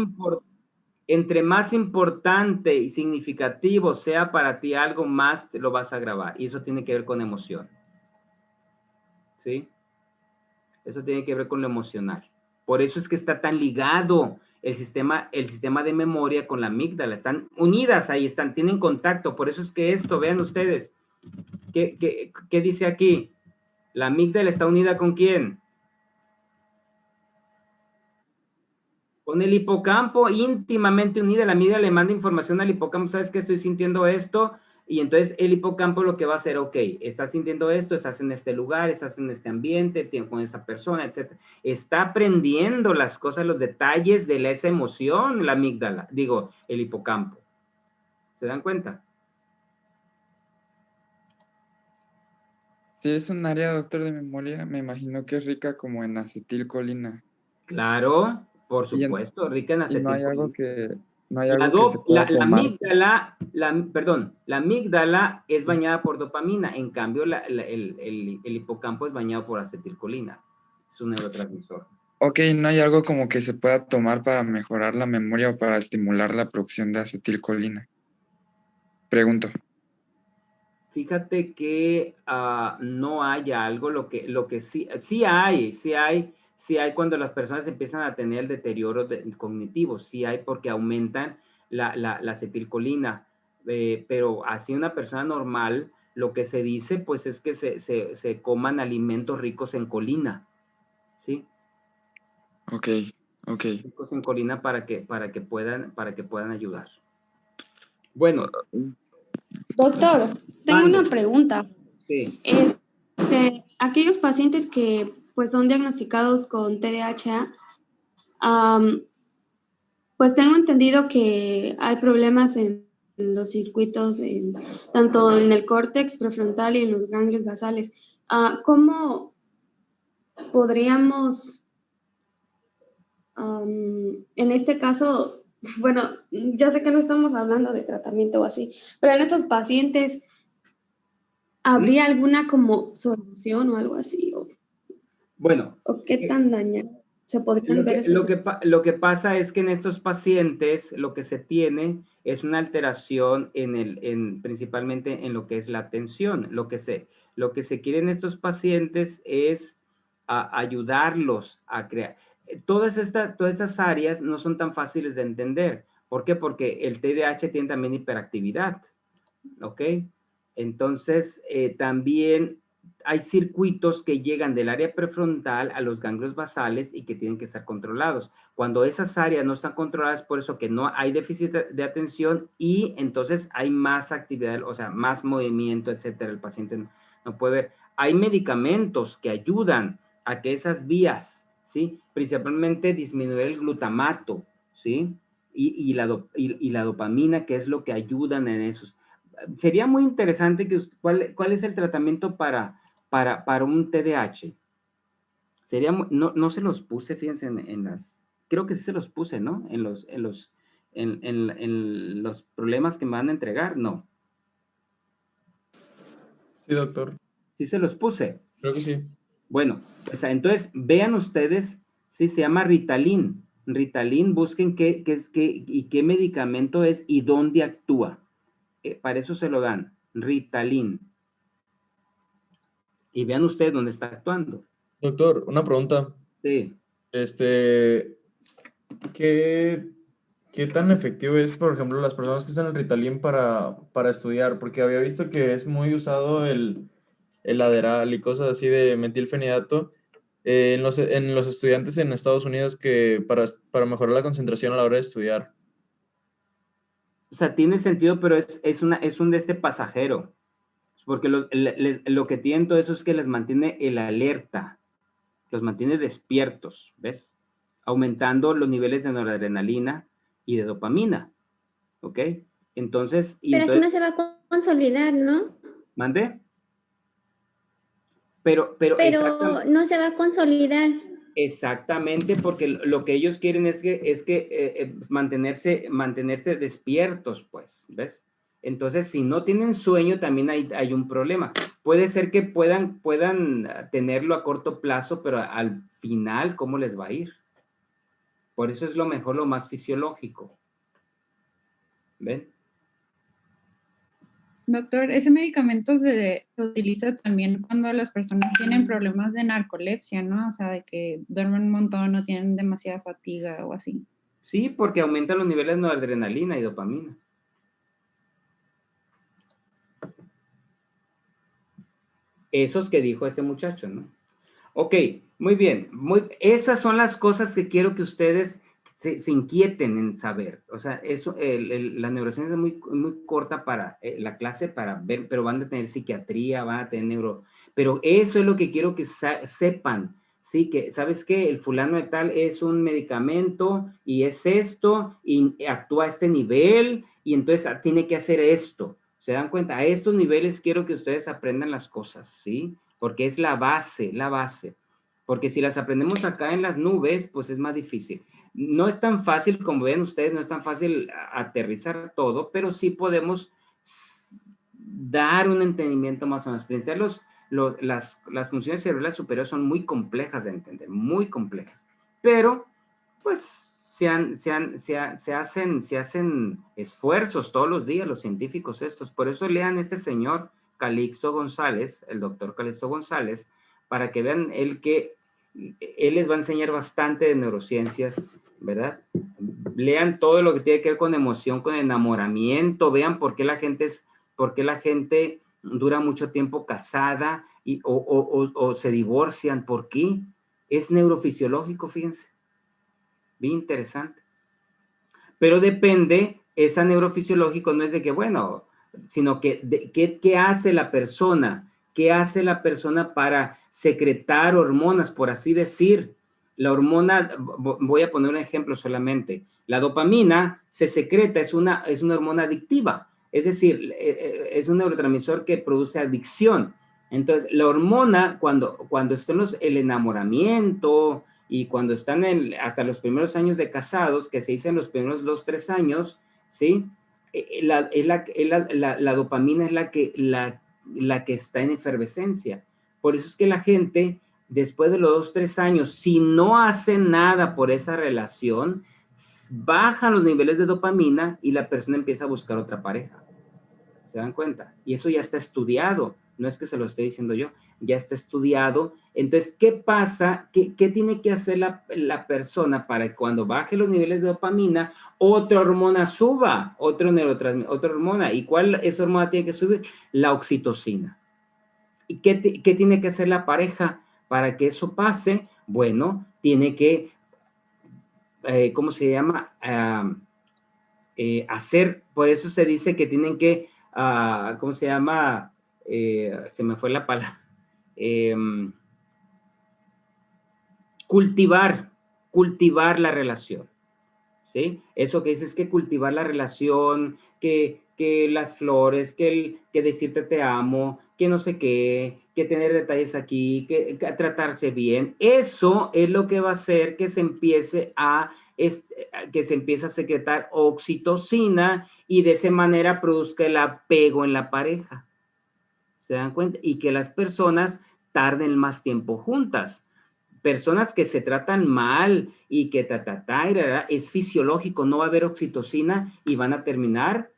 importante y significativo sea para ti algo, más te lo vas a grabar. Y eso tiene que ver con emoción. ¿Sí? Eso tiene que ver con lo emocional. Por eso es que está tan ligado el sistema de memoria con la amígdala. Están unidas ahí, tienen contacto. Por eso es que vean ustedes, ¿qué dice aquí? La amígdala está unida ¿con quién? Con el hipocampo, íntimamente unida. La amígdala le manda información al hipocampo, ¿sabes qué? Estoy sintiendo esto, y entonces el hipocampo lo que va a hacer, ok, estás sintiendo esto, estás en este lugar, estás en este ambiente, con esta persona, etc. Está aprendiendo las cosas, los detalles de esa emoción, la amígdala, el hipocampo. ¿Se dan cuenta? Si es un área, doctor, de memoria, me imagino que es rica como en acetilcolina. Claro, por supuesto, rica en Y no hay algo que se pueda la tomar. amígdala, la amígdala es bañada por dopamina, en cambio el hipocampo es bañado por acetilcolina, es un neurotransmisor. Ok, no hay algo como que se pueda tomar para mejorar la memoria o para estimular la producción de acetilcolina. Pregunto. Fíjate que no hay algo, lo que sí hay cuando las personas empiezan a tener el deterioro cognitivo, sí hay porque aumentan la acetilcolina, pero así una persona normal, lo que se dice pues es que se coman alimentos ricos en colina, ¿sí? Ok. Ricos en colina para que puedan ayudar. Bueno. doctor, tengo una pregunta. Sí. Aquellos pacientes que pues son diagnosticados con TDAH, pues tengo entendido que hay problemas en los circuitos, tanto en el córtex prefrontal y en los ganglios basales. ¿Cómo podríamos en este caso, bueno, ya sé que no estamos hablando de tratamiento o así, pero en estos pacientes, ¿habría alguna como solución o algo así? Bueno, ¿O qué tan dañado se podrían ver esos lo que pasa es que en estos pacientes lo que se tiene es una alteración principalmente en lo que es la atención. Lo que se quiere en estos pacientes es ayudarlos a crear. Todas estas áreas no son tan fáciles de entender. ¿Por qué? Porque el TDAH tiene también hiperactividad, ¿ok? Entonces, también hay circuitos que llegan del área prefrontal a los ganglios basales y que tienen que estar controlados. Cuando esas áreas no están controladas, por eso que no hay déficit de atención y entonces hay más actividad, o sea, más movimiento, etcétera. El paciente no puede ver. Hay medicamentos que ayudan a que esas vías, ¿sí? Principalmente disminuir el glutamato, ¿sí? Y la dopamina, que es lo que ayudan en esos. Sería muy interesante que ¿cuál es el tratamiento para un TDAH? No se los puse, fíjense, creo que sí se los puse, ¿no? En los problemas que me van a entregar, no. Sí, doctor. Sí se los puse. Creo que sí. Bueno, pues entonces vean ustedes, sí, se llama Ritalin. Ritalin, busquen qué medicamento es y dónde actúa. Para eso se lo dan, Ritalin. Y vean ustedes dónde está actuando. Doctor, una pregunta. Sí. ¿Qué tan efectivo es, por ejemplo, las personas que usan el Ritalin para estudiar? Porque había visto que es muy usado el Adderall y cosas así de metilfenidato en los estudiantes en Estados Unidos que para mejorar la concentración a la hora de estudiar. O sea, tiene sentido, pero es un de este pasajero. Porque lo que tienen todo eso es que les mantiene el alerta, los mantiene despiertos, ¿ves? Aumentando los niveles de noradrenalina y de dopamina, ¿ok? Entonces... Pero así no se va a consolidar, ¿no? ¿Mande? Pero no se va a consolidar. Exactamente, porque lo que ellos quieren es que mantenerse despiertos, pues, ¿ves? Entonces, si no tienen sueño, también hay un problema. Puede ser que puedan tenerlo a corto plazo, pero al final, ¿cómo les va a ir? Por eso es lo mejor, lo más fisiológico. ¿Ven? Doctor, ese medicamento se utiliza también cuando las personas tienen problemas de narcolepsia, ¿no? O sea, de que duermen un montón, no tienen demasiada fatiga o así. Sí, porque aumenta los niveles de noradrenalina y dopamina. Esos que dijo este muchacho, ¿no? Ok, muy bien. Esas son las cosas que quiero que ustedes se inquieten en saber. O sea, eso, la neurociencia es muy, muy corta para la clase para ver, pero van a tener psiquiatría, van a tener pero eso es lo que quiero que sepan, ¿sí? Que, ¿sabes qué? El fulano de tal es un medicamento y es esto y actúa a este nivel y entonces tiene que hacer esto. ¿Se dan cuenta? A estos niveles quiero que ustedes aprendan las cosas, ¿sí? Porque es la base, la base. Porque si las aprendemos acá en las nubes, pues es más difícil. No es tan fácil, como ven ustedes, no es tan fácil aterrizar todo, pero sí podemos dar un entendimiento más o menos. Pensar las funciones cerebrales superiores son muy complejas de entender, muy complejas. Pero, pues, se hacen esfuerzos todos los días los científicos estos. Por eso lean este señor Calixto González, el doctor Calixto González, para que vean él les va a enseñar bastante de neurociencias, ¿verdad? Lean todo lo que tiene que ver con emoción, con enamoramiento, vean por qué la gente dura mucho tiempo casada o se divorcian. ¿Por qué? Es neurofisiológico, fíjense. Bien interesante. Pero depende, esa neurofisiológico no es de que, bueno, sino que ¿qué hace la persona? ¿Qué hace la persona para secretar hormonas, por así decir? La hormona, voy a poner un ejemplo solamente. La dopamina se secreta, es una hormona adictiva. Es decir, es un neurotransmisor que produce adicción. Entonces, la hormona, cuando está el enamoramiento y cuando están hasta los primeros años de casados, que se dicen los primeros 2, 3 años, ¿sí? La dopamina es la que está en efervescencia. Por eso es que la gente, después de los 2, 3 años, si no hace nada por esa relación, bajan los niveles de dopamina y la persona empieza a buscar otra pareja. ¿Se dan cuenta? Y eso ya está estudiado. No es que se lo esté diciendo yo, ya está estudiado. Entonces, ¿qué pasa? ¿Qué tiene que hacer la persona para que cuando baje los niveles de dopamina, otra hormona suba, otra hormona? ¿Y cuál esa hormona tiene que subir? La oxitocina. ¿Y qué tiene que hacer la pareja para que eso pase? Bueno, tiene que, ¿cómo se llama? Hacer, por eso se dice que tienen que, ¿cómo se llama? Se me fue la palabra. Cultivar la relación, ¿sí? Eso que dices es que cultivar la relación, que las flores, que decirte te amo, que no sé qué, que tener detalles aquí, que tratarse bien. Eso es lo que va a hacer que se empiece a secretar oxitocina y de esa manera produzca el apego en la pareja. ¿Se dan cuenta? Y que las personas tarden más tiempo juntas. Personas que se tratan mal y que es fisiológico, no va a haber oxitocina y van a terminar,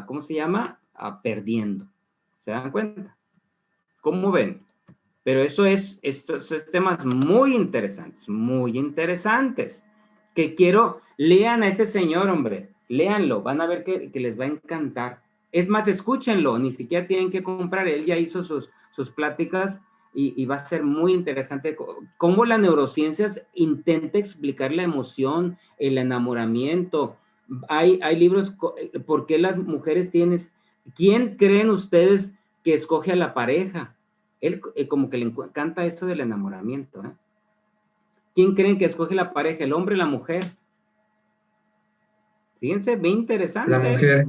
¿cómo se llama? Perdiendo. ¿Se dan cuenta? ¿Cómo ven? Pero estos temas muy interesantes, que quiero, lean a ese señor, hombre, léanlo, van a ver que les va a encantar. Es más, escúchenlo, ni siquiera tienen que comprar, él ya hizo sus pláticas y va a ser muy interesante cómo la neurociencia intenta explicar la emoción, el enamoramiento. Hay libros, ¿por qué las mujeres quién creen ustedes que escoge a la pareja? Él como que le encanta eso del enamoramiento, ¿eh? ¿Quién creen que escoge la pareja, el hombre o la mujer? Fíjense, bien interesante. La mujer.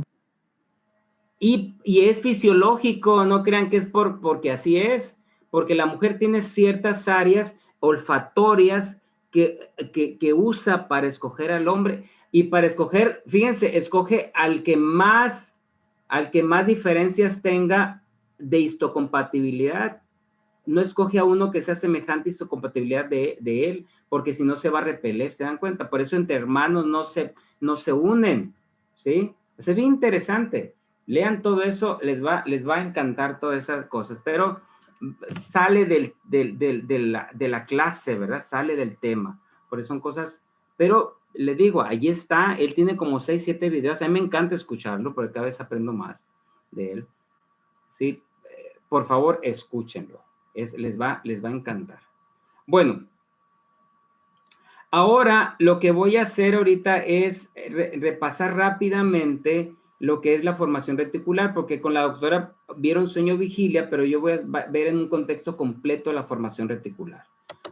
Y es fisiológico, no crean que es porque así es, porque la mujer tiene ciertas áreas olfatorias que usa para escoger al hombre, y para escoger, fíjense, escoge al que más diferencias tenga de histocompatibilidad. No escoge a uno que sea semejante a histocompatibilidad de él, porque si no se va a repeler, ¿se dan cuenta? Por eso entre hermanos no se unen, ¿sí? Es bien interesante. Lean todo eso, les va a encantar todas esas cosas, pero sale de la clase, ¿verdad? Sale del tema, por eso son cosas, pero le digo, allí está, él tiene como 6, 7 videos, a mí me encanta escucharlo, porque cada vez aprendo más de él, ¿sí? Por favor, escúchenlo, les va a encantar. Bueno, ahora lo que voy a hacer ahorita es repasar rápidamente lo que es la formación reticular, porque con la doctora vieron sueño vigilia, pero yo voy a ver en un contexto completo la formación reticular.